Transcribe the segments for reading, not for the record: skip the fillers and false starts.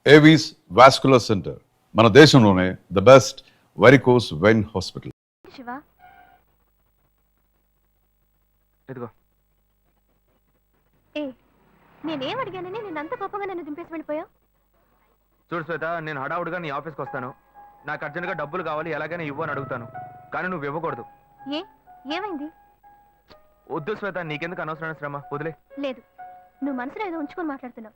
Avis vascular centre మన దేశంలోనే the best varicose vein hospital. Shiva ఇదిగో ఏ నేనేం అడిగానని నేనంత కోపంగా నన్ను దింపేసి వెళ్ళిపోయావు? చూడు శ్వేత, నేను హడావుడిగా నీ ఆఫీస్కి వస్తాను. నాకు అర్జెంట్గా డబ్బులు కావాలి, ఎలాగైనా ఇవ్వు అని అడుగుతాను. కానీ నువ్వు ఇవ్వకూడదు. ఏమైంది? వద్దు శ్వేత, నీకెందుకు అనవసరమైన శ్రమ, వదిలే. లేదు, నువ్వు మనసులో ఏదో ఉంచుకొని మాట్లాడుతున్నావు.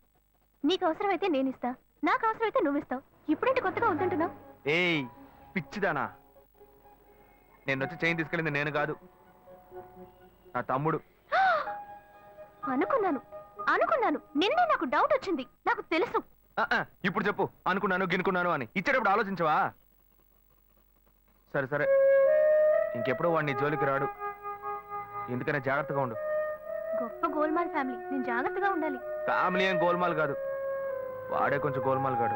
నీకు అవసరమైతే నేను ఇస్తా, నాకు అవసరమైతే నువ్వు ఇస్తావు. ఇప్పుడేంటి కొత్తగా వద్దంటున్నావు? ఏయ్ పిచ్చిదానా, నేను వచ్చి చైన్ తీసుకెళ్ళింది నేను కాదు, నా తమ్ముడు. అనుకున్నాను నిన్నే నాకు డౌట్ వచ్చింది. నాకు తెలుసు. ఇప్పుడు చెప్పు, అనుకున్నాను గినుకున్నాను అని ఇచ్చేటప్పుడు ఆలోచించవా? సరే సరే, ఇంకెప్పుడు వాడిని జోలికి రాడు, ఎందుకనే జాగ్రత్తగా ఉండు. గొప్ప గోల్మాల్ ఫ్యామిలీ, నేను జాగ్రత్తగా ఉండాలి. ఫ్యామిలీ ఏం గోల్మాల్ కాదు, వాడే కొంచెం గోల్మాల్ కాడు.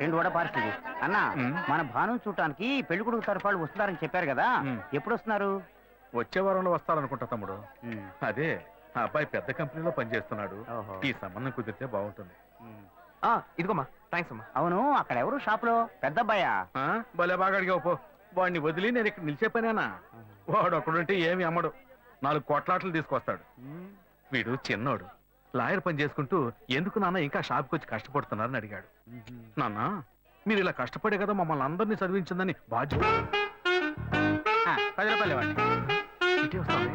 రెండు వడ పార్సల్ అన్న. మన భాను చూడటానికి పెళ్లి కొడుకు తరఫాలు వస్తున్నారని చెప్పారు కదా, ఎప్పుడు వస్తున్నారు? వచ్చే వారంలో వస్తారనుకుంటా తమ్ముడు. అదే ఆ అబ్బాయి పెద్ద కంపెనీలో పనిచేస్తున్నాడు, ఈ సంబంధం కుదిరితే బాగుంటుంది. ఇదిగోమ్మా, థ్యాంక్స్ అమ్మా. అవును, అక్కడ ఎవరు షాప్ లో? పెద్ద అబ్బాయా? భలే బాగా అడిగావు పో. వాడిని వదిలి నేను ఇక్కడ నిలిచే పనేనా? వాడు ఒకడుంటే ఏమి అమ్మడు, 4 కోట్లాట్లు తీసుకొస్తాడు. వీడు చిన్నోడు, లాయర్ పని చేసుకుంటూ ఎందుకు నాన్న ఇంకా షాప్కి వచ్చి కష్టపడుతున్నారని అడిగాడు. నాన్న, మీరు ఇలా కష్టపడే కదా మమ్మల్ని అందరినీ చదివించిందని బాధ్యత. 10 రూపాయలు ఇవ్వండి. ఇటే వస్తావే.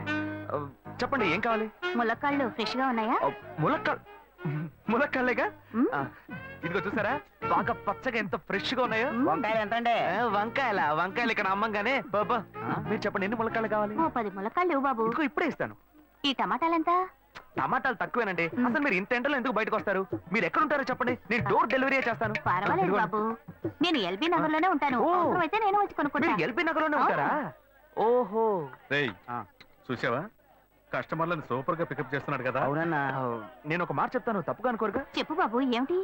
చెప్పండి, ఏం కావాలి? ములక్కాళ్ళు ఫ్రెష్ గా ఉన్నాయా? ములక్కాళ్ళేగా. ఇదిగో చూసారా, బాగా పచ్చగా ఎంత ఫ్రెష్ గా ఉన్నాయో. వంకాయలు ఎంత అండి? వంకాయలు ఇక్కడ అమ్మంగానే. బాబా మీరు చెప్పండి, ఎన్ని ములక్కాళ్ళు కావాలి? 10 ములక్కాళ్ళు ఇవ్వు బాబు. ఇదిగో ఇప్పుడే ఇస్తాను. ఈ టమాటాలెంత? టమాటాలు తక్కువేనండి. అసలు మీరు ఇంత ఎండలో ఎందుకు బయటకు వస్తారు? మీరు ఎక్కడ ఉంటారో చెప్పండి, నేను డోర్ డెలివరీ చేస్తాను. పర్వాలేదు బాబు, నేను ఎల్బీ నగర్ లోనే ఉంటాను. అయితే నేను వచ్చి కొనుక్కుంటా. ఎల్బీ నగర్ లోనే ఉంటారా? ఓహో. రేయ్, చూసావా కస్టమర్లను సూపర్ గా పికప్ చేస్తున్నాడు కదా. అవునన్నా. నేను ఒక మాట చెప్తాను, తప్పుగా అనుకోరుగా? చెప్పు బాబు, ఏమిటి?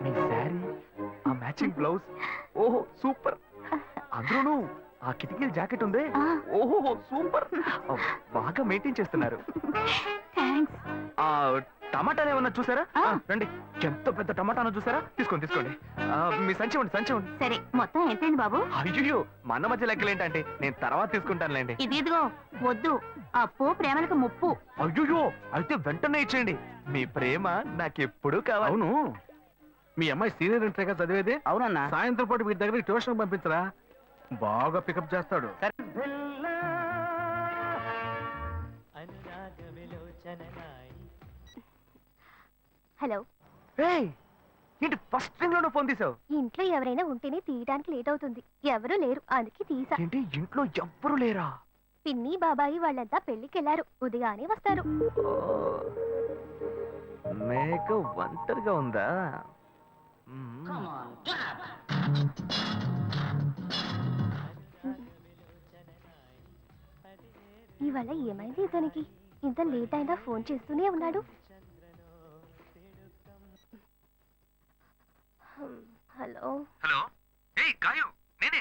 మీ శారీ, ఆ మ్యాచింగ్ బ్లౌజ్, ఓహో సూపర్. అందులోనూ ఆ కిటికీల జాకెట్ ఉంది, ఓహో సూపర్. బాగా మెయింటైన్ చేస్తున్నారు. టమాటాలు ఏమన్నా చూసారా? రండి, ఎంత పెద్ద టమాటానో చూసారా? తీసుకోండి తీసుకోండి. మీ సంచి ఉండి సరే, మొత్తం ఎంతైంది బాబు? అయ్యో, మన మధ్య లెక్కలేంటంటే నేను తర్వాత తీసుకుంటానులేండి. ఇదిగో వద్దు, అప్పు ప్రేమలకు ముప్పు. అయ్యో, అయితే వెంటనే ఇచ్చేయండి. మీ ప్రేమ నాకెప్పుడు కావాలి. అవును, మీ అమ్మాయి సీనియర్ ఇంటర్గా చదివేది. అవునన్నా. సాయంత్రం పాటు వీటి దగ్గర ట్యూషన్ పంపించరా, బాగా పికప్ చేస్తాడు. హలో. ఏంటి ఫస్ట్ రింగ్ లోనే ఫోన్ తీసావు? ఇంట్లో ఎవరైనా ఉంటేనే తీయడానికి లేట్ అవుతుంది. ఎవరూ లేరు, అందుకే తీసా. ఏంటి ఇంట్లో ఎవ్వరు లేరా? పిన్ని బాబాయి వాళ్ళంతా పెళ్లికెళ్లారు, ఉదయానే వస్తారు. మేక ఒంటరిగా ఉందా? ఇవాళ ఏమైంది ఇతనికి? ఇంత లేట్ అయినా ఫోన్ చేస్తూనే ఉన్నాడు. హలో. హలో. ఏయ్ గాయు, నేనే.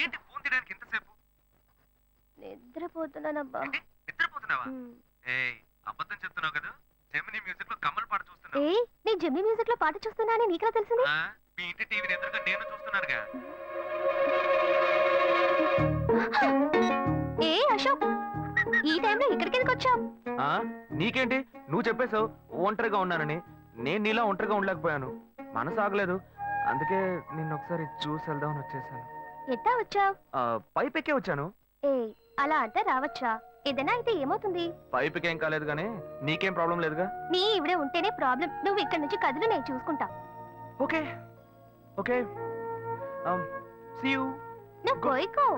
ఏంటి ఫోన్ తీయడానికి ఎంతసేపు? నిద్రపోతున్నానబ్బా. నిద్రపోతున్నావా? ఏయ్, అబద్ధం చెప్తున్నావు కదా. జెమినీ మ్యూజిక్ లో కమల్ పాట చూస్తున్నావు. ఏయ్, నీ జెమినీ మ్యూజిక్ లో పాట చూస్తున్నానని నీకెలా తెలిసింది? మీ ఇంటి టీవీని ఎదురుగా నేను చూస్తున్నానుగా. ఏ అశోక్, ఈ టైంలో ఇక్కడికి ఎందుకు వచ్చావు? నీకేంటి, నువ్వు చెప్పేశావు ఒంటరిగా ఉన్నానని. నేను నీలా ఒంటరిగా ఉండలేకపోయాను, మనసు ఆగలేదు. అందుకే నిన్న ఒకసారి చూసి వెళ్దామని వచ్చేసాను. ఎట్టా వచ్చావు? పైపెక్కే వచ్చాను. ఏ అలా అంటే రావచ్చా? ఏదైనా అయితే ఏమవుతుంది? పైపెక్కేం కాలేదు గానీ నీకేం ప్రాబ్లం లేదుగా. నీ ఇవిడే ఉంటేనే ప్రాబ్లం. నువ్వు ఇక్కడ నుంచి కదులు, నేను చూసుకుంటా. Okay okay, see you. నువ్వు కోయికో.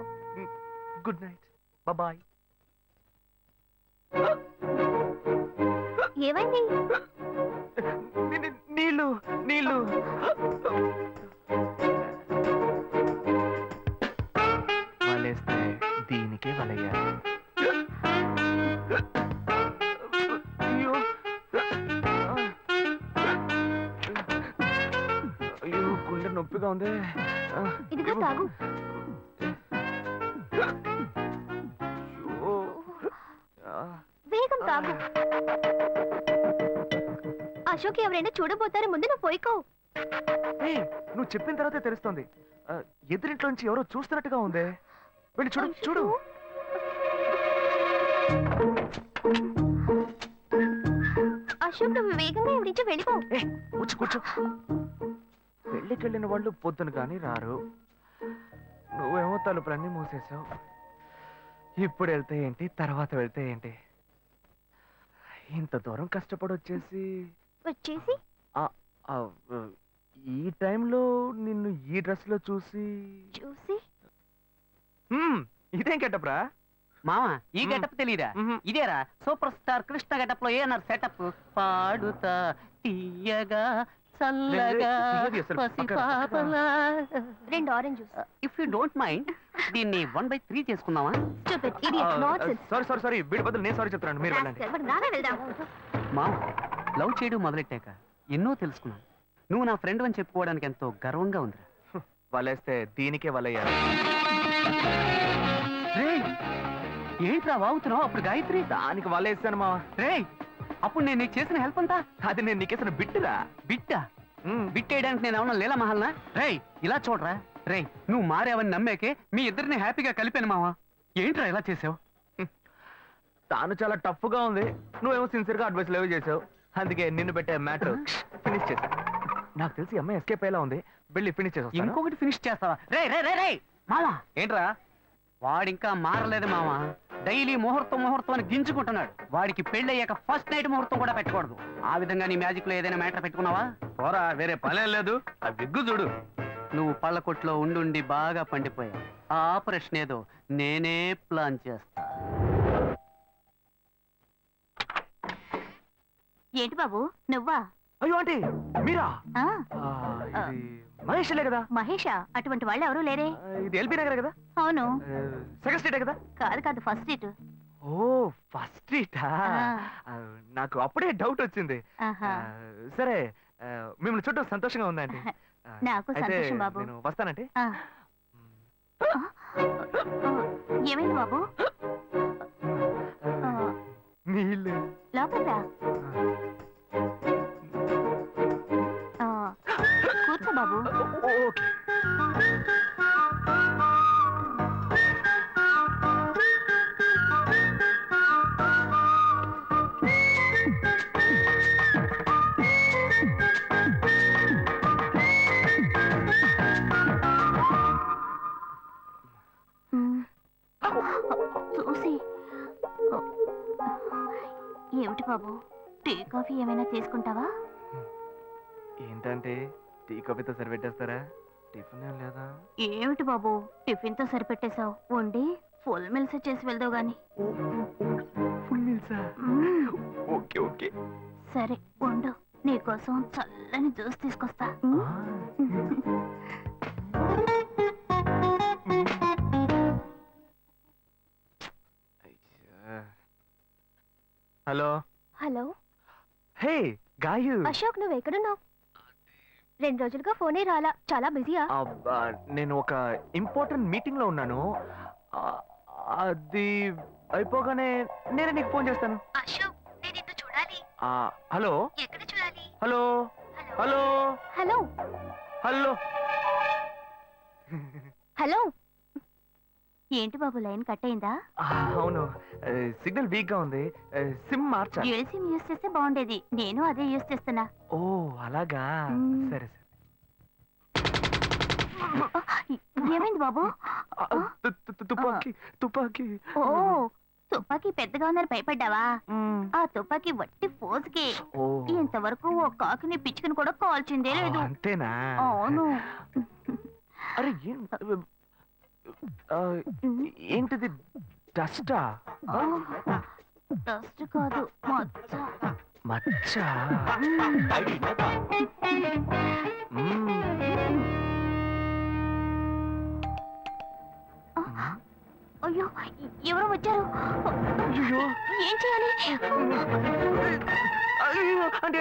Good night, bye. ఏమైంది? నీళ్ళు నీళ్ళు. వలేస్తే దీనికే వలయ్యాలి. అయ్యో అయ్యో, గుండె నొప్పిగా ఉంది. ఇదిగో తాగు. వేగం తాగు. ఆగు. అశోక్ ఎవరైనా చూడబోతారు, ముందు నువ్వు పోయికో. ఏయ్, నువ్వు చెప్పిన తర్వాతే తెలుస్తుంది. ఎదురింట్లో నుంచి ఎవరో చూస్తున్నట్టుగా ఉందే. వెళ్ళి చూడు చూడు. అశోక్ నువ్వు వేగంగా ఇవి నుంచి వెళ్ళిపో. కూర్చో కూర్చో. పెళ్ళికెళ్ళిన వాళ్ళు పొద్దున కానీ రారు. నువ్వేమో తలుపులన్నీ మూసేసావు. ఇప్పుడు వెళ్తే ఏంటి, తర్వాత వెళ్తే ఏంటి? ఇంత దూరం కష్టపడి వచ్చేసి వచ్చేసి ఆ, ఈ టైంలో నిన్ను ఈ డ్రెస్ లో చూసి చూసి ఇదేం కెట్టప్రా? మామ ఈ గెటప్ తెలియదా? ఇదేరా సూపర్ స్టార్ కృష్ణ గెటప్ లో ఏనారు సెటప్. పాడుతా తీయగా చల్లగా పసిపాపలా. 2 orange juice. If you don't mind దీన్ని 1/3 చేసుకుందామా? Stupid idiot, nonsense. సారీ వీడి బదులు నేను సారీ చెప్తున్నాను. మీరు వెళ్ళండి. Rascal, మరి నానే వెళ్దాం. మామ లవ్ చేయడం మొదలెట్టాక ఎన్నో తెలుసుకున్నాను. నువ్వు నా ఫ్రెండ్ అని చెప్పుకోవడానికి ఎంతో గర్వంగా ఉందిరా. వలేస్తే దీనికే వలయ్యారు. రేయ్, ఏంట్రా వాగుతున్నావు? అప్పుడు గాయత్రి దానికి వలేస్తాను మా. రేయ్, అప్పుడు నేను నీకు చేసిన హెల్ప్ అంతా అది నేను నీకేసిన బిట్టురా. బిట్టా? బిట్టేయడానికి నేను ఏమన్నా లీలా మహల్నా? రేయ్ ఇలా చూడరా. రేయ్, నువ్వు మారేవని నమ్మేకే మీ ఇద్దరిని హ్యాపీగా కలిపాను మావా. ఏంట్రా ఇలా చేసావు? తాను చాలా టఫ్ గా ఉంది, నువ్వేమో సిన్సియర్ గా అడ్వైస్ లేవు చేసావు. అందుకే నిన్ను పెట్టే మ్యాటర్ ఫినిష్ చేసా. నాకు తెలిసి అమ్మాయి ఎస్కేప్ అయ్యేలా ఉంది. వెళ్ళి ఫినిష్ చేసా. ఇంకొకటి ఫినిష్ చేస్తావా? రే రే రే రే మావా, ఏంట్రా? వాడింకా మారలేదు మావా. డైలీ ముహూర్తం అని గింజుకుంటున్నాడు. వాడికి పెళ్లి అయ్యాక ఫస్ట్ నైట్ ముహూర్తం కూడా పెట్టకూడదు. ఆ విధంగా నీ మ్యాజిక్ లో ఏదైనా మ్యాటర్ పెట్టుకున్నావా? పోరా, వేరే పనేం లేదు. ఆ విగ్గు చూడు. నువ్వు పళ్ళ కొట్లో ఉండి బాగా పండిపోయావు. ఆ ఆపరేషన్ ఏదో నేనే ప్లాన్ చేస్తా. ఏంటి బాబు నువ్వా? అయ్యో ఆంటీ మీరా? ఆ, ఇది మహేష్లే కదా? మహేషా? అటువంటి వాళ్ళు ఎవరూ లేరే. ఇది ఎల్బీ నగర్ కదా? అవును. సెకండ్ స్ట్రీటే కదా? కాదు ఫస్ట్ సీట్. ఓ ఫస్ట్ స్ట్రీటా? నాకు అప్పుడే డౌట్ వచ్చింది. సరే, మిమ్మల్ని చుట్టూ సంతోషంగా ఉందండి. నాకు సంతోషం బాబు. నేను వస్తానంటే. ఏమైంది బాబు? నీళ్ళు లోపల రా. కూర్చో బాబు. ఓకే. చూసి ఏమిటి బాబు, టీ కాఫీ ఏమైనా తీసుకుంటావా? ఏంటంటే టీ కాఫీతో సరిపెట్టేస్తారా? టిఫిన్ ఏం లేదా? ఏమిటి బాబు టిఫిన్ తో సరిపెట్టేశావు? వండి ఫుల్ మిల్స్ చేసి వెళ్దావు గాని. ఫుల్ మీల్సా? Okay okay. సరే వండు, నీకోసం చల్లని జ్యూస్ తీసుకొస్తా. Hello. Hello. Hey Gayu. Ashok నువ్వు ఎక్కడున్నావు? 2 రోజులుగా ఫోనే రాలా, చాలా బిజీయా? నేను ఒక ఇంపార్టెంట్ మీటింగ్ లో ఉన్నాను. అది అయిపోగానే నేనే నీకు ఫోన్ చేస్తాను. అశోక్ నేను నిన్ను చూడాలి. హలో. ఎక్కడ చూడాలి? Hello hello hello hello hello. ఏంటి బాబు లైన్ కట్ అయిందా? అవును, సిగ్నల్ వీక్ గా ఉంది. సిమ్ మార్చా. డ్యూయల్ సిమ్ యూస్ చేస్తే బాగుండేది. నేను అదే యూస్ చేస్తున్నా. ఓ అలాగా. సరే సరే. ఏమైంది బాబు? తుపాకీ తుపాకీ. ఓ తుపాకీ పెద్దగా ఉందని భయపడ్డావా? ఆ తుపాకీ వట్టి ఫోజుకే. ఇంతవరకు ఓ కాకిని పిచ్చుకుని కూడా కాల్చిందే లేదు. అంతేనా? అవును. అరే ఏంటిది? డస్టా? డస్ట్ కాదు, మచ్చ. మచ్చ? అయ్యో ఎవరో వచ్చారు. అయ్యో ఏం చేయాలి? అయ్యో అంటే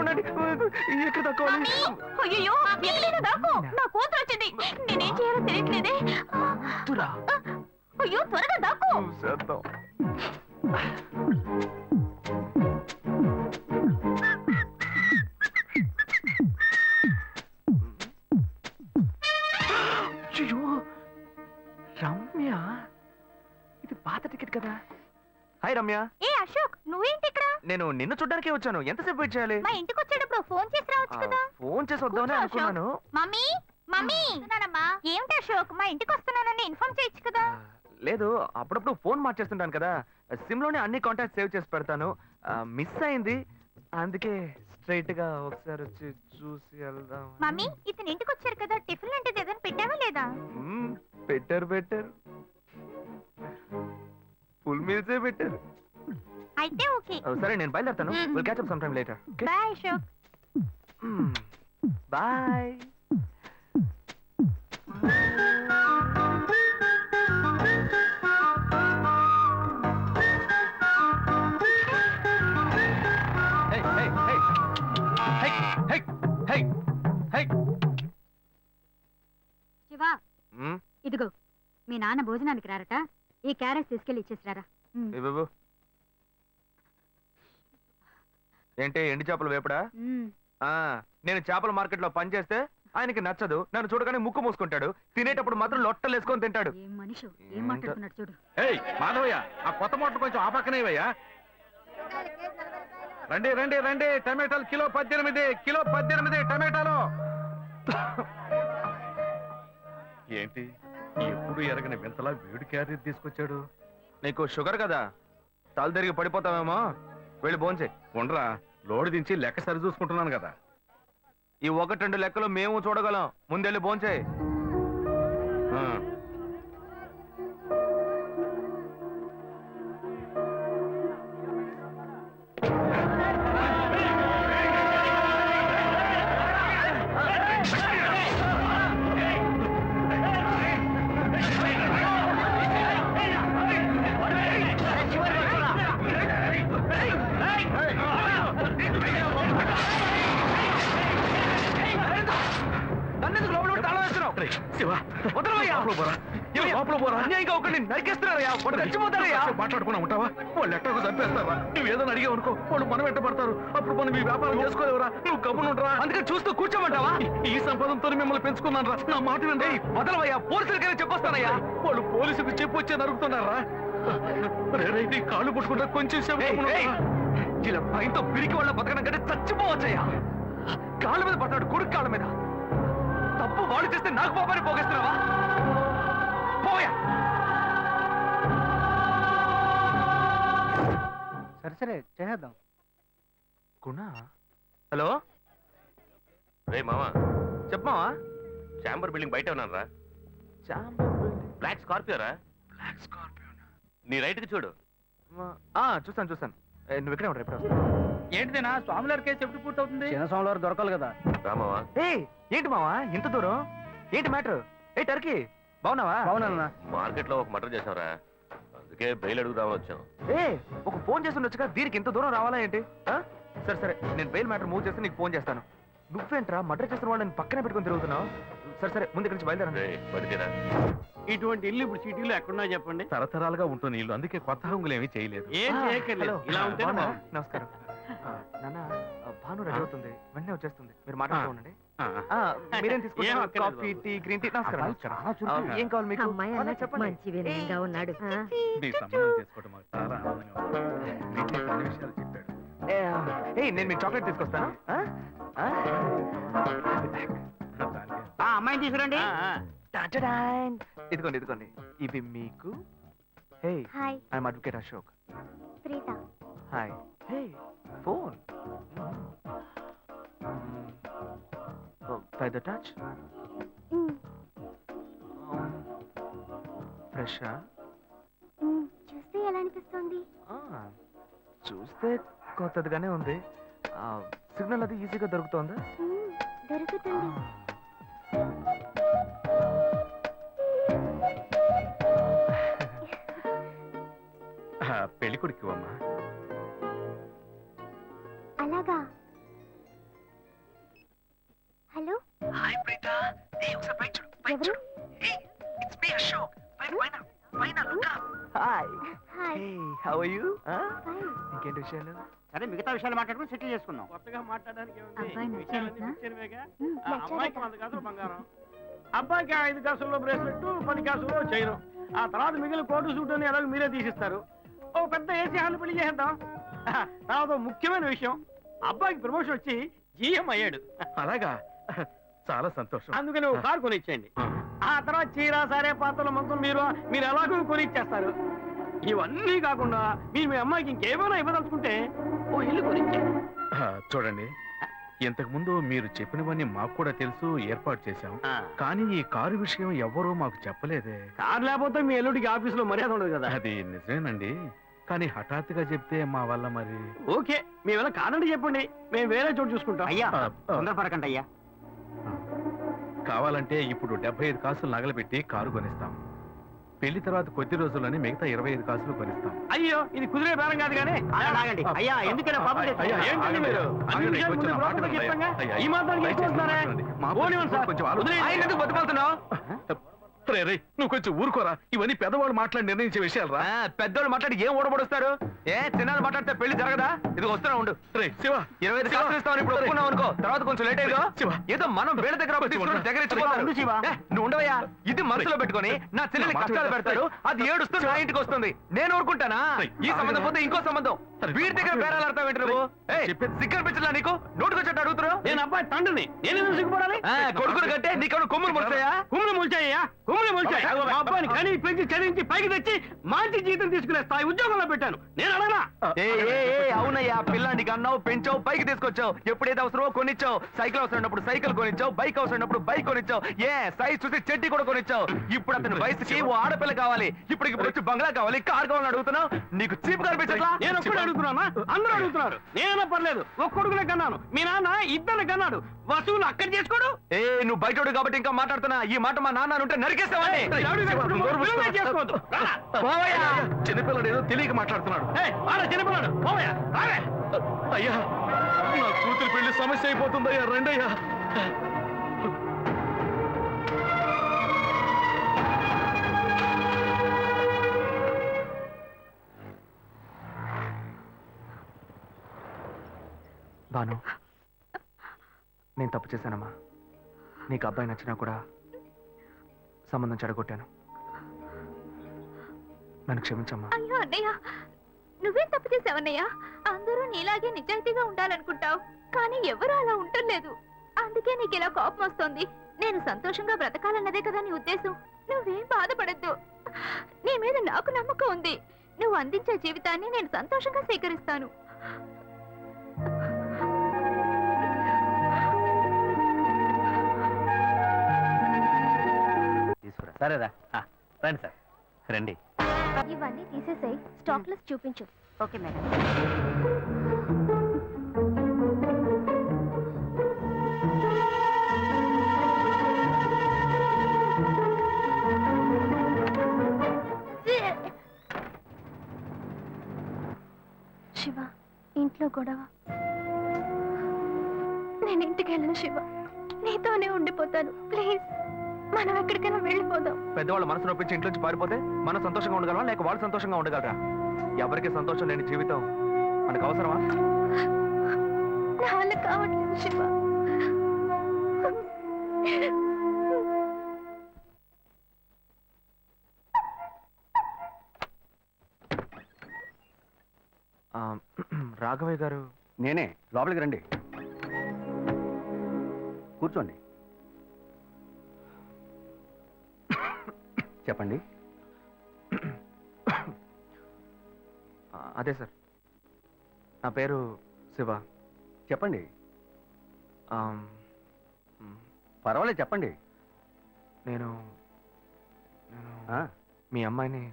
ఉండండి. ఎక్కడ తక్కువాలి? అయ్యో ఎక్కడైనా దాక్కో, నా కూతురు వచ్చింది. నేనేం చేయాలో తెలియట్లేదే. అయ్యో త్వరగా దాక్కో. రమ్య. ఏ అశోక్, నువ్వేంటి ఇక్కడ? నేను నిన్ను చూడ్డానికే వచ్చాను. ఎంతసేపు వెయిట్ చేయాలి? మా ఇంటికి వచ్చేటప్పుడు ఫోన్ చేసి రావచ్చు కదా. ఫోన్ చేసి వద్దామని కూర్చో, అనుకున్నాను. మమ్మీ మమ్మీ వస్తున్నానమ్మా. ఏమిటి అశోక్, మా ఇంటికి వస్తున్నానని ఇన్ఫార్మ్ చేయొచ్చు కదా. లేదు, అప్పుడప్పుడు ఫోన్ మార్చేస్తుంటాను కదా, సిమ్ లోనే అన్ని కాంటాక్ట్ సేవ్ చేసి పెడతాను. మిస్ అయింది, అందుకే స్ట్రైట్ గా ఒకసారి వచ్చి చూసి వెళ్దాం. మమ్మీ, ఇతను ఇంటికి వచ్చారు కదా, టిఫిన్ లాంటిది ఏదైనా పెట్టావా లేదా? బెటర్ ఫుల్ మీల్సే బెటర్. అయితే ఓకే. సరే, నేను బయలుదేరుతాను. మ్మ్. Will catch up some time later. Bye Ashok. Bye. Shiva, ఇదిగో మీ నాన్న భోజనానికి రారట, ఈ క్యారెట్ తీసుకెళ్లి ఇచ్చేసిరారా. బాబు ఏంటి ఎండి చేపలు వేపడా? నేను చేపల మార్కెట్ లో పని చేస్తే ఆయనకి నచ్చదు, నన్ను చూడగానే ముక్కు మూసుకుంటాడు, తినేటప్పుడు మాత్రం లొట్టలు వేసుకొని తింటాడు. ఏం మనిషి, ఏం మాట్లాడుతున్నాడు చూడు. ఏయ్ మాధవయ్య, ఆ కొత్త మోటార్ కొంచెం ఆ పక్కనేవయ్యా. రండి రండి రండి, టమాటాలు కిలో 18 టమాటాలు. ఏంటి ఎప్పుడు ఎరగని వింతలా వేడి క్యారెట్ తీసుకొచ్చాడు? నీకు షుగర్ కదా, తల తిరిగి పడిపోతావేమో, వెళ్ళి భోంచే. ఉండరా, లోడు దించి లెక్క సరి చూసుకుంటున్నాను కదా. ఈ 1-2 లెక్కలు మేము చూడగలం, ముందెళ్ళి భోంచే. నన్నెందుకు లోపల పెట్టి తాళం వేస్తున్నావు? శివ, వదలవయ్యా. లోపల పోరా. అన్యాయంగా ఒకరిని నరికేస్తున్నారయ్యా, వాడు చచ్చిపోతారయ్యా. మాట్లాడుకున్నా ఉంటావా? వాళ్ళు ఎట్టకు చంపేస్తావా? నువ్వు ఏదో అడిగావు అనుకో, వాళ్ళు మనం వెంటబడతారు, అప్పుడు మనం ఈ వ్యాపారం చేసుకోలేవురా. నువ్వు కబునుంటరా, అందుకని చూస్తూ కూర్చోమంటావా? ఈ సంపదంతో మిమ్మల్ని పెంచుకున్నాను రా. నా మాట వినండి. వదలవయ్యా, పోలీసులకైనా చెప్పొస్తానయ్యా. వాళ్ళు పోలీసులకు చెప్పొచ్చే నరుగుతున్నారా? నీ కాళ్ళు పుట్టుకుంటా కొంచెం సేపు ఏయ్, గమ్మున ఏయ్, ఉండరా? ఇలా భయంతో పిరికి వాళ్ళ బతకడం కంటే చచ్చిపోవచ్చయ్యా. కాళ్ళ మీద పడ్డాడు, కొడుకు కాళ్ళ మీద. తప్పు వాడు చేస్తే నాకు పాపాన్ని పోగేస్తున్నావా? పోయా. సరే చేద్దాం. గుణ, హలో రే మామా, చెప్పమావా. చాంబర్ బిల్డింగ్ బయట ఉన్నాను రా. బ్లాక్ స్కార్పియో రా. Black Scorpio. నీ రైట్ కి చూడు. చూస్తాను. నువ్వు ఇక్కడే ఉంటావు, ఎప్పుడు వస్తావు? ఏంటిదేనా స్వామివారి కేసు ఎప్పుడు పూర్తవుతుంది? చిన్న స్వామివారు దొరకాలి కదా. రా మావా. ఏంటి మావా ఇంత దూరం? ఏంటి మ్యాటర్? ఏ టర్కీ, బాగున్నావా? అవునన్నా. మార్కెట్ లో ఒక మర్డర్ చేసావురా, అందుకే బెయిల్ అడుగుదామని వచ్చాం. ఒక ఫోన్ చేసి ఉండొచ్చుగా, దీనికి ఇంత దూరం రావాలా ఏంటి? సరే, నేను బెయిల్ మ్యాటర్ మూవ్ చేస్తే నీకు ఫోన్ చేస్తాను. నువ్వేంట్రా మర్డర్ చేసిన వాళ్ళని పక్కనే పెట్టుకుని తిరుగుతున్నావు? సరే, ముందు ఇక్కడి నుంచి బయలుదేరండి. రే బడితేరా. ఇటువంటి ఇల్లు ఇప్పుడు సిటీలో ఎక్కడున్నా చెప్పండి. తరతరాలుగా ఉంటుంది ఇల్లు, అందుకే కొత్త హంగులు ఏమీ చేయలేదు. ఏం చేయక్కర్లేదు, ఇలా ఉంటే బాగున్నారా? నమస్కారం. నాన్న, భాను రెడీ అవుతుంది, వెంటనే వచ్చేస్తుంది, మీరు మాట్లాడుతూ ఉండండి. మీరేం ఏం తీసుకుంటారు? అక్కర్లేదు కాఫీ, టీ, గ్రీన్ టీ? నమస్కారం. ఏం కావాలి మీకు? అమ్మాయి అన్నట్టు చెప్పండి. మంచి వినయంగా ఉన్నాడు. నీ సంబంధం చేసుకోవడం మాకు చాలా ఆనందంగా ఉంది. నీతో కొన్ని విషయాలు చెప్పాడు. నేను మీకు చాక్లెట్ తీసుకొస్తాను. దానికే. అమ్మాయిని తీసుకురండి. టాటాడాన్. ఇదిగోండి, ఇవి మీకు. Hey, hi, I'm advocate Ashok. Preetha. Hi. Hey, phone. By the touch. ఫ్రెషా? చూస్తే ఎలా అనిపిస్తుంది? చూస్తే కొత్తదిగానే ఉంది. సిగ్నల్ అది ఈజీగా దొరుకుతోందా? దొరుకుతుంది. పెళ్లి కొడుకు అమ్మా. అలాగా. Hello, hi Preetha. ఒకసారి పైకి చూడు, పైకి ఎవరు? చూడు. It's me Ashok. పైన look up. Hi. Hi. How are you? Fine. ఇంకేంటి విషయాలు? సరే మిగతా విషయాలు మాట్లాడుకుని సెటిల్ చేసుకుందాం. కొత్తగా మాట్లాడడానికి ఏముంది? అబ్బాయి విషయాలన్నీ నచ్చాడా? ముఖ్యమేగా. నచ్చాడట. అమ్మాయికి 100 కాసులు బంగారం, అబ్బాయికి 5 కాసుల్లో బ్రేస్లెట్, 10 కాసుల్లో చైన్. ఆ తర్వాత మిగిలిన కోటు సూట్ అని ఎలాగో మీరే తీసిస్తారు. ఓ పెద్ద ఏసీ హాల్ పెళ్లి చేద్దాం. తర్వాత ఓ ముఖ్యమైన విషయం, అబ్బాయికి ప్రమోషన్ వచ్చి జీఎం అయ్యాడు. అలాగా చాలా సంతోషం. అందుకని ఓ కారు కొనిచ్చేయండి. ఆ తర్వాత చీర సారే పాత్రల మొత్తం మీరు ఎలాగో కొనిచ్చేస్తారు. ఇవన్నీ కాకుండా మీరు మీ అమ్మాయికి ఇంకేమైనా ఇవ్వదలుచుకుంటే ఓ ఇల్లు కొనిచ్చేయండి. చూడండి, ఇంతకు ముందు మీరు చెప్పినవన్నీ మాకు కూడా తెలుసు, ఏర్పాటు చేశాం. కానీ ఈ కారు విషయం ఎవ్వరూ మాకు చెప్పలేదే. కారు లేకపోతే మీ ఎల్లుడికి ఆఫీసులో మర్యాద ఉండదు కదా. అది నిజమేనండి, కానీ హఠాత్తుగా చెప్తే మా వల్ల మరి. ఓకే, మీ వల్ల కాదండి చెప్పండి, మేము వేరే చోటు చూసుకుంటాం. అయ్యా ఆ, తొందరపడకండి అయ్యా. కావాలంటే ఇప్పుడు 75 కాసులు నగలు పెట్టి కారు కొనిస్తాం. పెళ్లి తర్వాత కొద్ది రోజుల్లోనే మిగతా 25 కాసులు కొనిస్తాం. అయ్యో, ఇది కుదిరే బేరం కాదు కానీ. ఆగండి అయ్యా, ఎందుకైనా పాపం అయ్యా, తెచ్చుకుంటారు? ఏంటండి మీరు? అన్ని ఆగండి, విషయాలు కొంచెం ముందు మాట్లాడండి బ్రోకర్తో అయ్యా. చెప్పంగా? అయ్యా, ఈ మాత్రానికి దయచేసి ఎక్కువస్తున్నారా? మాట్లాడండి. మా పోనివ్వండి సార్. కొంచెం వదిలేయండి. ఆలోచించండి. ఆయన ఎందుకు బతుకుతున్నావు? రే, నువ్వు కొంచెం ఊరుకోరా. ఇవన్నీ పెద్దవాళ్ళు మాట్లాడి నిర్ణయించే విషయాలు రా. పెద్దోళ్ళు మాట్లాడి ఏం ఓడబడుస్తారు? చిన్నాళ్ళు మాట్లాడితే పెళ్లి జరగదా? ఇది వస్తున్నా ఉండు. రే శివ, 25 కాసులు ఇస్తామని ఇప్పుడు ఒప్పుకున్నావు అనుకో, తర్వాత కొంచెం లేట్ అయ్యో. శివ. ఏదో మనం వేళ దగ్గర అప్పు తీసుకుని దగ్గర ఇచ్చిపోతారు. ఉండు శివ. నువ్వు ఉండవయ్యా, ఇది మనసులో పెట్టుకొని నా చెల్లెలి నా మాట కష్టాలు వినరా? పెడతారు, అది ఏడుస్తూ నా ఇంటికి వస్తుంది. నేను ఊరుకుంటానా? ఈ సంబంధం పోతే ఇంకో సంబంధం. వీడి దగ్గర బేరాలు ఆడతావు ఏంటి నువ్వు? సిగ్గర్ పిచ్చలా నీకు? నోటుకొచ్చేట్టు అడుగుతున్నావు? నేను అబ్బాయి తండ్రిని, నేను ఎందుకు సిగ్గుపడాలి? కొడుకులు కంటే నీకు కొమ్ములు ముడతాయా? కుమ్ములు ముల్చాయ్యా, కుమ్ములు ముల్చాయి. మా అబ్బాయిని కని పెంచి చదివించి పైకి తెచ్చి మంచి జీతం తీసుకునే స్థాయి ఉద్యోగంలో పెట్టాను. నేను అడగనా? అవునయ్యా, పిల్లానికి అన్నావు, పెంచావు, పైకి తీసుకొచ్చావు. ఎప్పుడైతే అవసరమో కొనిచ్చావు. సైకిల్ అవసరం ఉన్నప్పుడు సైకిల్ కొనిచ్చావు, బైక్ అవసరం ఉన్నప్పుడు బైక్ కొనిచ్చావు. సైజ్ చూసి చెడ్డి కూడా కొనిచ్చావు. ఇప్పుడు అతని వయసుకి ఓ ఆడపిల్ల కావాలి, ఇప్పుడు వచ్చి బంగ్లా కావాలి, కార్ కావాలని అడుగుతున్నావు. నీకు చీప్ కనిపించట్లా? నేను ఒక్కడే అడుగుతున్నానా? అందరూ అడుగుతున్నారు. నేనైనా పర్లేదు, ఒక్క కొడుకునే కన్నాను, మీ నాన్న ఇద్దరు కన్నాడు. వసూలు అక్కడ చేసుకోడు. నువ్వు బయటోడు కాబట్టి ఇంకా మాట్లాడుతున్నా. ఈ మాట మా నాన్న ఉంటే నరికేస్తావని. చేసుకోవద్దు. చిన్నపిల్లడు ఏదో తెలియక మాట్లాడుతున్నాడు. చిన్నపిల్లాడు పోవయ్యా, రావే. అయ్యా, నా కూతురు పెళ్లి సమస్య అయిపోతుందయ్యా, రండయ్యా. బాను, నేను తప్పు చేశానమ్మా. నీకు అబ్బాయి నచ్చినా కూడా సంబంధం చెడగొట్టాను. నన్ను క్షమించమ్మా. అయ్యో అన్నయ్య, నువ్వేం తప్పు చేసావన్నయ్య? అందరూ నీలాగే నిజాయితీగా ఉండాలనుకుంటావు, కానీ ఎవరు అలా ఉండలేదు. అందుకే నీకు ఇలా కోపం వస్తుంది. నేను సంతోషంగా బ్రతకాలన్నదే కదా నీ ఉద్దేశం. నువ్వేం బాధపడద్దు, నీ మీద నాకు నమ్మకం ఉంది. నువ్వు అందించే జీవితాన్ని నేను సంతోషంగా స్వీకరిస్తాను. తీసుకురా. సరేరా, రండి సార్, రండి. ఇవన్నీ తీసేసాయి, స్టాక్ లిస్ట్ చూపించు. Okay madam. శివ, ఇంట్లో గొడవ. నేను ఇంటికి వెళ్ళను శివ, నీతోనే ఉండిపోతాను. ప్లీజ్, మనం ఎక్కడికైనా వెళ్ళిపోదాం. పెద్దవాళ్ళు మనసు నొప్పించి ఇంట్లోంచి పారిపోతే మనం సంతోషంగా ఉండగలమా, లేక వాళ్ళు సంతోషంగా ఉండగలరా? ఎవరికి సంతోషం లేని జీవితం మనకు అవసరమా? నా వల్ల కావట్లేదు శివ. రాఘవయ్య గారు. నేనే, లోపలికి రండి, కూర్చోండి. చెప్పండి. అదే సార్, నా పేరు శివ. చెప్పండి, ఆమ్, పర్వాలేదు చెప్పండి. నేను నేను ఆ, మీ అమ్మాయిని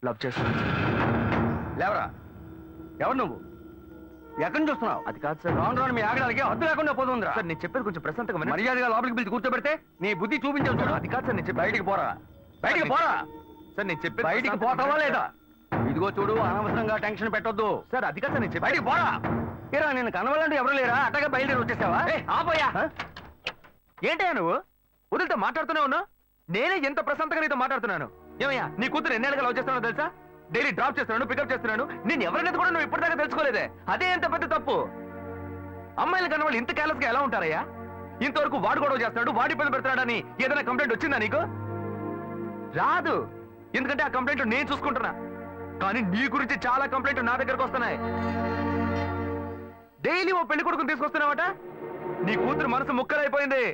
లవ్ చేస్తాను. లేవరా, ఎవరు నువ్వు? ఎక్కడి నుంచి చూస్తున్నావు? అది కాదు సార్. రాను రాను మీ ఆగడానికి హద్దు లేకుండా పోతుందిరా. సార్, నేను చెప్పేది కొంచెం ప్రశాంతంగా వినండి. మర్యాదగా లోపలికి పిలిచి కూర్చోబెడితే నీ బుద్ధి చూపించావు చూడు. అది కాదు సార్, నేను చెప్పేది. బయటికి పోరా, బయటికి పోరా. సార్, నేను చెప్పేది బయటికి ప్రశాంతంగా పోతావా వినండి. లేదా? ఇదిగో చూడు, అనవసరంగా టెన్షన్ పెట్టొద్దు. సార్, అది కాదు సార్, నేను చెప్పేది. బయటికి పోరా. ఏరా, నేను కనవాలంటే ఎవరు లేరా? అట్టగా బయలుదేరి వచ్చేసావా? ఆపోయా. ఆ? ఏంటయ్యా నువ్వు? వదిలితో మాట్లాడుతూనే ఉన్నావు. నేనే ఎంత ప్రశాంతంగా నీతో మాట్లాడుతున్నాను. ఏమయ్యా, నీ కూతురు ఎన్నేళ్ళగా లవ్ చేస్తున్నావు తెలుసా? డైలీ డ్రాప్ చేస్తున్నాను, పికప్ చేస్తున్నాను. నేను ఎవరినైతే కూడా నువ్వు ఇప్పటిదాకా తెలుసుకోలేదే. అదే ఎంత పెద్ద తప్పు. అమ్మాయిలు కన్నా వాళ్ళు ఇంత కేర్లెస్ గా ఎలా ఉంటారయ్యా? ఇంతవరకు వాడు గొడవ చేస్తున్నాడు, వాడి ఇబ్బంది పెడతాడని ఏదైనా కంప్లైంట్ వచ్చిందా నీకు? రాదు, ఎందుకంటే ఆ కంప్లైంట్ నేను చూసుకుంటున్నా. కానీ నీ గురించి చాలా కంప్లైంట్ నా దగ్గరకు వస్తున్నాయి. డైలీ ఓ పెళ్లి కొడుకుని తీసుకొస్తున్నావట. నీ కూతురు మనసు ముక్కలైపోయింది.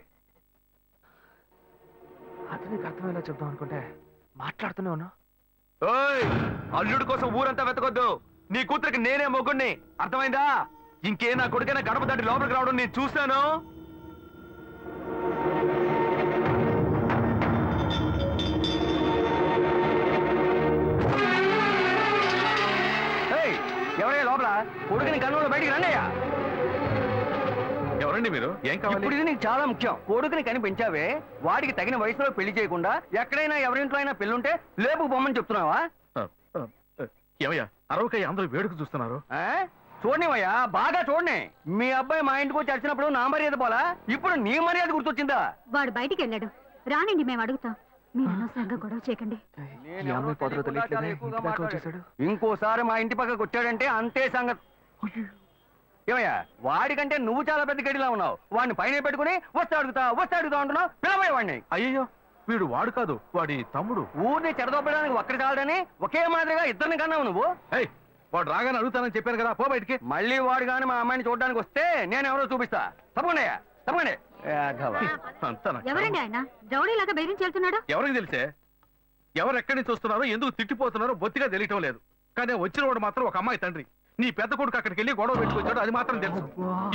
అతనికి అర్థమయ్యేలా చెప్దాం అనుకుంటే మాట్లాడుతూనే ఉన్నా. ఓయ్, అల్లుడి కోసం ఊరంతా వెతకొద్దు. నీ కూతురికి నేనే మొగ్గుణ్ణి, అర్థమైందా? ఇంకే నా కొడుకైనా గడప దాటి లోపలికి రావడం నేను చూశాను. ఎవరయ్యా లోపల? కొడుకుని కన్నులో బయటికి రండియ్యా. ఎవరండి మీరు? ఏం కావాలి? ఇప్పుడు ఇది నీకు చాలా ముఖ్యం. కొడుకుని కని పెంచావే, వాడికి తగిన వయసులో పెళ్లి చేయకుండా ఎక్కడైనా ఎవరింట్లో అయినా పెళ్ళుంటే లేపు బొమ్మని చెప్తున్నావా? ఏమయ్యా అరవకయ్య అందరూ వేడుక చూస్తున్నారు. చూడనివయ్యా, బాగా చూడని. మీ అబ్బాయి మా ఇంటికి వచ్చి అడిచినప్పుడు నా మర్యాద పోలా, ఇప్పుడు నీ మర్యాద గుర్తొచ్చిందా? వాడు బయటికి వెళ్ళాడు, రానండి మేము అడుగుతాం. మీరు అనవసరంగా గొడవ చేయకండి. ఇంకోసారి మా ఇంటి పక్కకు వచ్చాడంటే అంతే సంగతి. ఏమయ్యా, వాడికంటే నువ్వు చాలా పెద్ద గడిలా ఉన్నావు. వాడిని పైన పెట్టుకుని వస్తే అడుగుతా అంటున్నావు. పిలవయ్య వాడిని. అయ్యో, వీడు వాడు కాదు, వాడి తమ్ముడు. ఊరిని చెడదొప్పడానికి ఒక్కడి చాలని ఒకే మాదిరిగా ఇద్దరిని కన్నావు నువ్వు. ఏయ్, వాడు రాగానే అడుగుతానని చెప్పాను కదా, పో బయటికి. మళ్ళీ వాడు గాని మా అమ్మాయిని చూడడానికి వస్తే నేను ఎవరో చూపిస్తా. తప్పకుండా తప్పకుండా. అంతా నాకు ఎవరండి ఆయన రౌడీలాగా బెదిరించి వెళ్తున్నాడు? ఎవరికి తెలిసే? ఎవరు ఎక్కడి నుంచి వస్తున్నారో, ఎందుకు తిట్టిపోతున్నారో బొత్తిగా తెలియటం లేదు. కానీ వచ్చిన వాడు మాత్రం ఒక అమ్మాయి తండ్రి. నీ పెద్ద కొడుకు అక్కడికి వెళ్ళి గొడవ పెట్టుకొచ్చాడు, అది మాత్రం తెలుసు.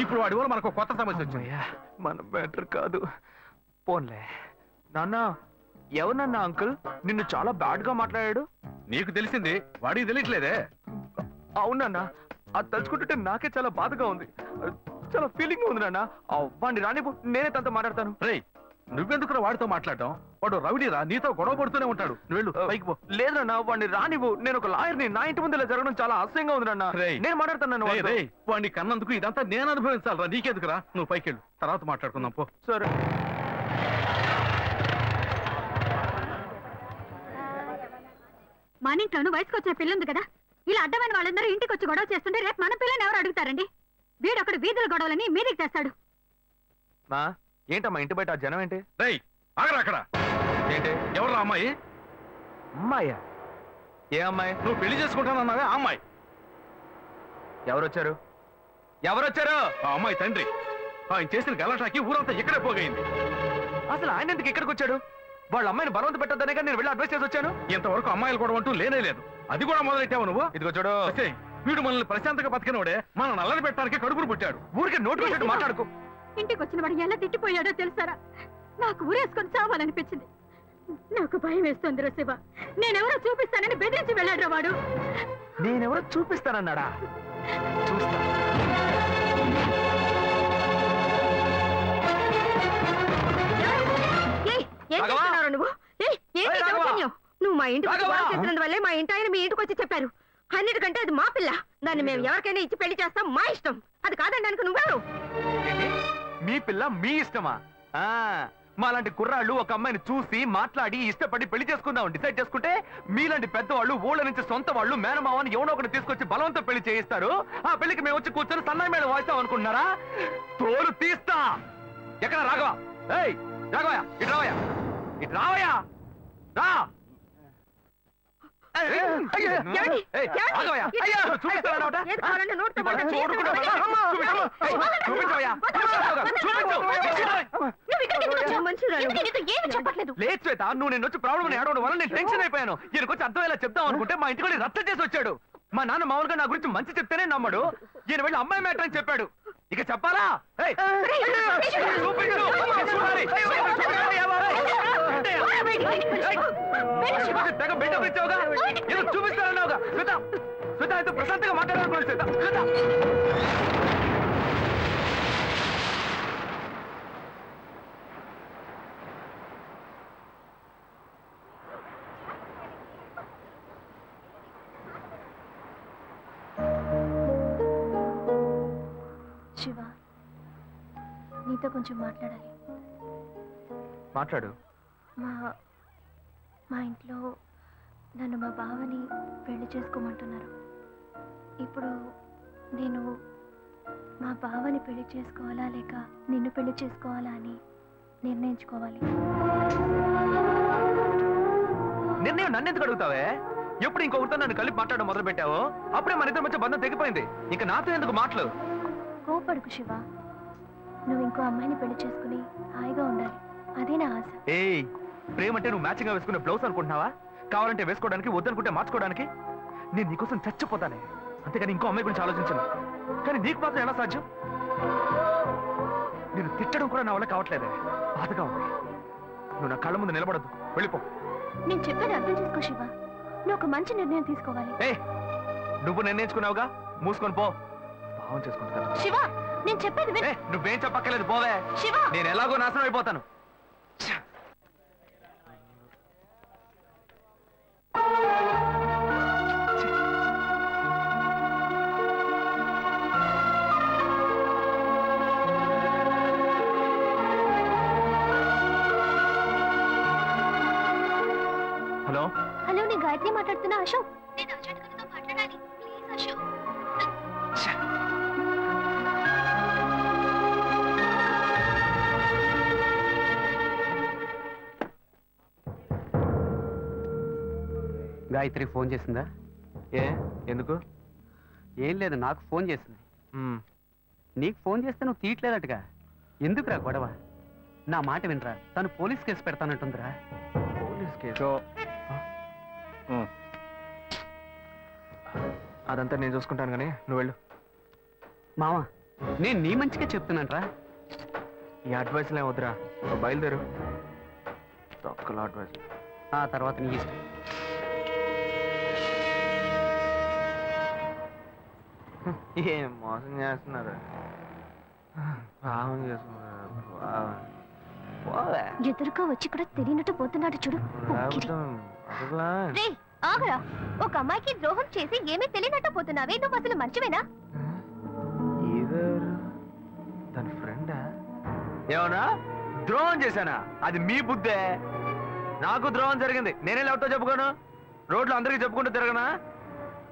ఇప్పుడు వాడి వల్ల మనకు కొత్త సమస్య వచ్చింది. మన బెటర్ కాదు. పోన్లే నాన్న. ఎవరన్నా అంకుల్ నిన్ను చాలా బ్యాడ్ గా మాట్లాడాడు? నీకు తెలిసింది, వాడికి తెలియట్లేదే. అవునన్నా, అది తలుచుకుంటుంటే నాకే చాలా బాధగా ఉంది. చాలా ఫీలింగ్ ఉంది నాన్న. వాడిని రానివ్వు, నేనే తనతో మాట్లాడతాను. రేయ్, నువ్వెందుకు వాడితో మాట్లాడటం? వాడు రౌడీరా, నీతో గొడవ పడుతూనే ఉంటాడు. నువ్వు వెళ్ళు, పైకి పో. లేదన్నా, వాడిని రానివ్వు. నేను ఒక లాయర్ని. నా ఇంటి ముందు ఇలా జరగడం చాలా అసహ్యంగా ఉంది నాన్న. రేయ్, నేను మాట్లాడతాను. వాడిని కన్నందుకు ఇదంతా నేను అనుభవించాలరా, నీకెందుకురా? నువ్వు పైకి వెళ్ళు, తర్వాత మాట్లాడుకుందాం పో. సరే. మన ఇంట్లోనూ వయసుకు వచ్చిన పిల్లుంది కదా, ఇలా అడ్డమైన వాళ్ళందరూ ఇంటికి వచ్చి గొడవ చేస్తుంటే రేపు మన పిల్లని ఎవరు అడుగుతారండి? వీడొకడు వీధుల గొడవలని మీదికి తెస్తాడు. మా ఏంటమ్మా ఇంటి బయట ఆ జనం ఏంటి? రేయ్, ఆగరా అక్కడ. ఏంటి? ఎవరా అమ్మాయి? అమ్మాయ్యా? ఏ అమ్మాయి? నువ్వు పెళ్లి చేసుకుంటానన్నావే ఆ అమ్మాయి. ఎవరొచ్చారు? ఎవరొచ్చారు? ఆ అమ్మాయి తండ్రి. ఆయన చేసిన గలాటాకి ఊరంతా ఇక్కడే పోగైంది. అసలు ఆయన ఎందుకు ఇక్కడికి వచ్చాడు? వాళ్ళ అమ్మాయిని బలవంత పెట్టొద్దనే కానీ నేను వెళ్ళి అడ్వైస్ చేసి వచ్చాను. ఇంతవరకు అమ్మాయిలు కూడా అంటూ లేనే లేదు. అది కూడా మొదలెట్టావు నువ్వు. ఇదిగో చూడు, వీడు మనల్ని ప్రశాంతంగా బతికినోడే మన నల్లని పెట్టడానికి కడుపును పుట్టాడు. ఊరికి నోటు పెట్టాడు మాట్లాడుకో. ఇంటికి వచ్చిన వాడు ఎలా తిట్టిపోయాడో తెలుసారా? నాకు ఊరేసుకొని చావాలనిపించింది. నాకు భయం వేస్తుంది శివ. నేనెవరో చూపిస్తానని బెదిరించి వెళ్ళాడు వాడు. నేనెవరో చూపిస్తానన్నాడా? చూస్తా. నువ్వు మా ఇంటికి చేసినందువల్లే మా ఇంటి ఆయన మీ ఇంటికి వచ్చి చెప్పారు. అన్నిటికంటే అది మా పిల్ల. దాన్ని మేము ఎవరికైనా ఇచ్చి పెళ్లి చేస్తాం, మా ఇష్టం. అది కాదండి అనుకు నువ్వెవరు? మీ పిల్ల మీ ఇష్టమా? మాలాంటి కుర్రాళ్ళు ఒక అమ్మాయిని చూసి మాట్లాడి ఇష్టపడి పెళ్లి చేసుకుందాం డిసైడ్ చేసుకుంటే, మీలాంటి పెద్దవాళ్ళు ఊళ్ళ నుంచి సొంత వాళ్ళు మేనమావని ఎవనో ఒకటి తీసుకొచ్చి బలవంతం పెళ్లి చేయిస్తారు. ఆ పెళ్లికి మేము వచ్చి కూర్చొని సన్నాయి మేళ వాయిస్తాం అనుకుంటున్నారా? తోలు తీస్తా. ఎక్కడ రాఘవ? ఏయ్ రాఘవయ్య, ఇటు రావయ్యా, ఇటు రావయ్యా, రా. లేదు శ్వేత, నువ్వు నేను వచ్చి ప్రాబ్లం ఏడవడం వల్ల నేను టెన్షన్ అయిపోయాను. ఈయనకొచ్చి అర్థమయ్యేలా చెప్దాం అనుకుంటే మా ఇంటికి వెళ్ళి రచ్చ చేసి వచ్చాడు. మా నాన్న మామూలుగా నా గురించి మంచి చెప్తేనే నమ్మడు. ఈయన వెళ్ళి అమ్మాయి మ్యాటర్ అని చెప్పాడు. ఇక చెప్పాలా? తెగ బిల్డప్ ఇచ్చావుగా, ఏదో చూపిస్తానన్నావుగా. శ్వేత, శ్వేత అయితే ప్రశాంతంగా మాట్లాడాలనుకోండి. శ్వేత, శ్వేత. శివ, నీతో కొంచెం మాట్లాడాలి. మాట్లాడు. మా ఇంట్లో నన్ను మా బావని పెళ్లి చేసుకోమంటున్నారు. ఇప్పుడు నేను మా బావని పెళ్లి చేసుకోవాలా లేక నిన్ను పెళ్లి చేసుకోవాలా అని నిర్ణయించుకోవాలి. నిర్ణయం నన్ను ఎందుకు అడుగుతావే? ఎప్పుడు ఇంకొకరితో నన్ను కలిపి మాట్లాడడం మొదలు పెట్టావో అప్పుడే మన ఇద్దరి మధ్య బంధం తెగిపోయింది. ఇంకా నాతో ఎందుకు మాటలు? కోపడుకు శివ, నువ్వు ఇంకో అమ్మాయిని పెళ్లి చేసుకుని హాయిగా ఉండాలి, అదే నా ఆశ. ఏయ్, ప్రేమ అంటే నువ్వు మ్యాచింగ్ గా వేసుకునే బ్లౌజ్ అనుకుంటున్నావా? కావాలంటే వేసుకోవడానికి, వద్దనుకుంటే మార్చుకోవడానికి. నేను నీకోసం చచ్చిపోతానే, అంతేగాని ఇంకో అమ్మాయి గురించి ఆలోచించను. కానీ నీకు మాత్రం ఎలా సాధ్యం? నేను తిట్టడం కూడా నా వల్ల కావట్లేదే, బాధగా ఉంది. నువ్వు నా కళ్ళ ముందు నిలబడద్దు, వెళ్ళిపో. నేను చెప్పేది అర్థం చేసుకో శివ, నువ్వు ఒక మంచి నిర్ణయం తీసుకోవాలి. ఏ, నువ్వు నిర్ణయించుకున్నావుగా, మూసుకొని పో. భావం చేసుకుంటాను. శివ, నేను చెప్పేది విను. నువ్వేం చెప్పక్కర్లేదు, పోవే. శివ, నేను ఎలాగో నాశనం అయిపోతాను. హలో హలో, నేను గాయత్రి మాట్లాడుతున్నా. అశోక్, నేను అర్జెంట్ గా నీతో మాట్లాడాలి, ప్లీజ్ అశోక్. గాయత్రి ఫోన్ చేసిందా? ఏ, ఎందుకు? ఏం లేదు, నాకు ఫోన్ చేసింది. నీకు ఫోన్ చేస్తే నువ్వు తీయట్లేదటగా. ఎందుకురా గొడవ? నా మాట వినరా, తను పోలీస్ కేసు పెడతానంటుందిరా. Police case? అదంతా నేను చూసుకుంటాను, కానీ నువ్వు వెళ్ళు. మావా, నేను నీ మంచిగా చెప్తున్నానరా. ఈ అడ్వైస్లే వద్దురా, నువ్వు బయలుదేరు. తొక్కల అడ్వైస్. ఆ తర్వాత నీ ఇష్టం. ఏం మోసం చేస్తున్నారు, పాపం చేస్తున్నారు. ఎదురుగా వచ్చి కూడా తెలియనట్టు పోతున్నాడు చూడు. రేయ్, ఆగరా. ఒక అమ్మాయికి ద్రోహం చేసి ఏమీ తెలియనట్టు పోతున్నావే, నువ్వు అసలు మంచివేనా? తన ఫ్రెండా? ఏమన్నా ద్రోహం చేశానా? అది మీ బుద్ధే. నాకు ద్రోహం జరిగింది, నేనే ఎవరితో చెప్పుకోను? రోడ్లు అందరికీ చెప్పుకుంటూ తిరగనా?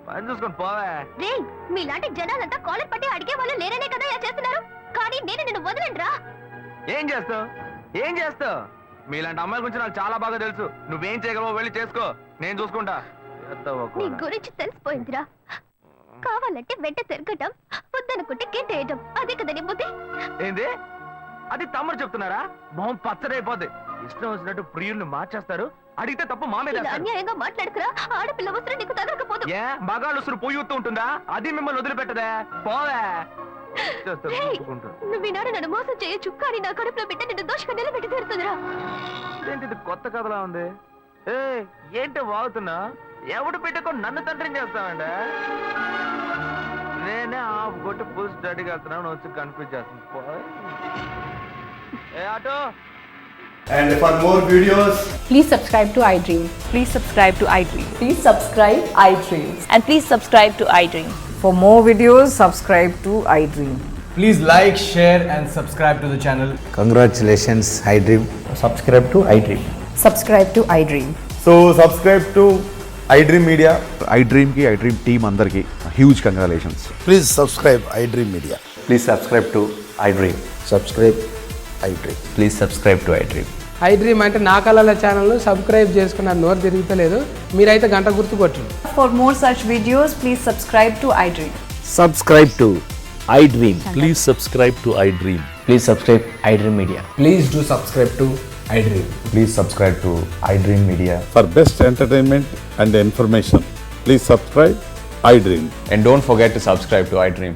పని చూసుకొని పోవే. రేయ్, మీలాంటి జనాలంతా కాలర్ పట్టి అడిగే వాళ్ళు లేరనే కదా ఇలా చేస్తున్నారు. కానీ నేను నిన్ను వదలండ్రా. ఏం చేస్తావు? ఏం చేస్తావు? మీలాంటి అమ్మాయిల గురించి నాకు చాలా బాగా తెలుసు. నువ్వేం చేయగలవో వెళ్ళి చేసుకో, నేను చూసుకుంటా. నీ గురించి తెలిసిపోయిందిరా. కావాలంటే వెంట తిరగటం, వద్దనుకుంటే గెంటేయటం, అదే కదా నీ బుద్ధి. ఏంది? అది తమ్ముడు చెప్తున్నారా? మొహం పచ్చడైపోద్ది. ఇష్టం వచ్చినట్టు ప్రియుల్ని మార్చేస్తారు. అడిగితే తప్పు మా మీద ఇలా అన్యాయంగా మాట్లాడుకురా. ఆడపిల్ల వస్త్రం నీకు తగలకపోదు. ఏ మగాళ్ళు ఉసురు పొయ్యి ఉంటుందా? అది మిమ్మల్ని వదిలిపెట్టదే. పోవే. రేయ్, నువ్వు ఈనాడు నన్ను మోసం చేయొచ్చు, కానీ నా కడుపులో బిడ్డ నిన్ను దోషంగా నిలబెట్టి తీరుతుందిరా. ఏంటి ఇది కొత్త కథలా ఉంది? ఏ ఏంటి వాగుతున్నా? ఎవడు పెట్టుకో నన్ను తండ్రిని చేస్తావంటే? నేనే ఆఫ్ కొట్టి ఫుల్ స్టడీకి వెళ్తున్నాను, వచ్చి కన్ఫ్యూజ్ చేస్తాను. ఏ auto. And for more videos, please subscribe to iDream. Please subscribe to iDream. Please subscribe iDream. And please subscribe to iDream. For more videos, subscribe to iDream. please like, share and subscribe to the channel. Congratulations, iDream. Subscribe to iDream. Subscribe to iDream. So subscribe to iDream Media. iDream ki iDream team andarki huge congratulations. Please subscribe iDream Media. Please subscribe to iDream. Subscribe iDream. Please subscribe to iDream. iDream అంటే నా కళల channel subscribe చేసుకున్న నోరు తిరుగుతలేదు, మీరైతే గంట గుర్తు కొట్టండి. For more such videos, please subscribe to iDream. Subscribe to iDream. Please subscribe to iDream. Please subscribe iDream Media. Please do subscribe to iDream. Please subscribe to iDream Media. For best entertainment and information, please subscribe iDream. And don't forget to subscribe to iDream.